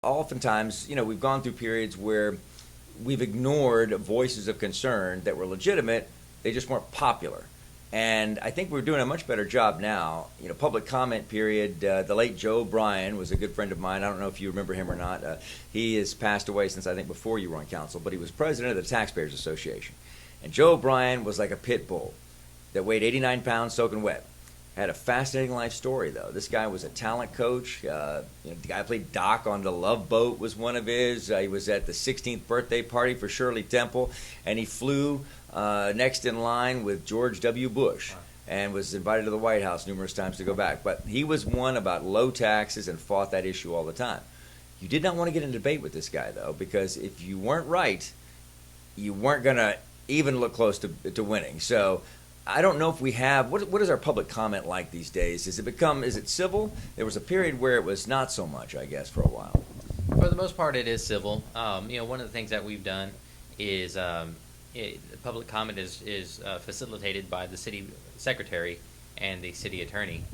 Oftentimes, we've gone through periods where we've ignored voices of concern that were legitimate. They just weren't popular. And I think we're doing a much better job now. Public comment period. The late Joe Bryan was a good friend of mine. I don't know if you remember him or not. He has passed away since I think before you were on council, but he was president of the Taxpayers Association. And Joe Bryan was like a pit bull that weighed 89 pounds soaking wet. Had a fascinating life story, though. This guy was a talent coach. The guy played Doc on The Love Boat was one of his. He was at the 16th birthday party for Shirley Temple, and he flew next in line with George W. Bush and was invited to the White House numerous times to go back. But he was one about low taxes and fought that issue all the time. You did not want to get in a debate with this guy, though, because if you weren't right, you weren't going to even look close to winning. So I don't know if we have, what is our public comment like these days? Is it civil? There was a period where it was not so much, I guess, for a while. For the most part, it is civil. One of the things that we've done is public comment is facilitated by the city secretary and the city attorney.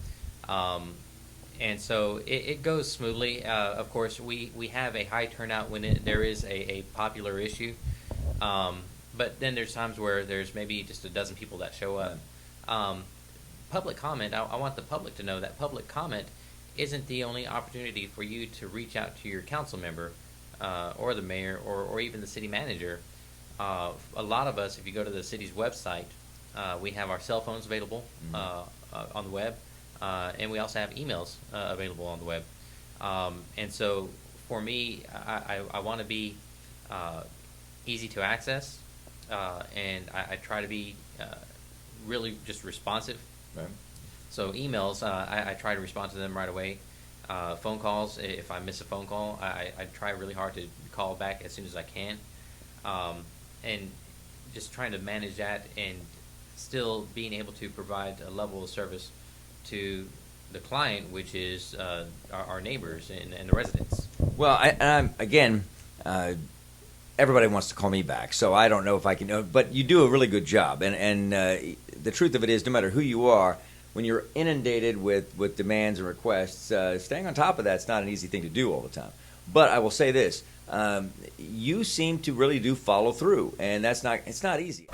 And so it goes smoothly. Of course, we have a high turnout when there is a popular issue. But then there's times where there's maybe just a dozen people that show up. Public comment, I want the public to know that public comment isn't the only opportunity for you to reach out to your council member or the mayor or even the city manager. A lot of us, if you go to the city's website, we have our cell phones available on the web, and we also have emails available on the web. And so for me, I want to be easy to access. And I try to be really just responsive. Right. So emails, I try to respond to them right away. Phone calls, if I miss a phone call, I try really hard to call back as soon as I can. And just trying to manage that and still being able to provide a level of service to the client, which is our neighbors and the residents. Well, everybody wants to call me back, so I don't know if I can. But you do a really good job, and the truth of it is, no matter who you are, when you're inundated with demands and requests, staying on top of that's not an easy thing to do all the time. But I will say this: you seem to really do follow through, and it's not easy.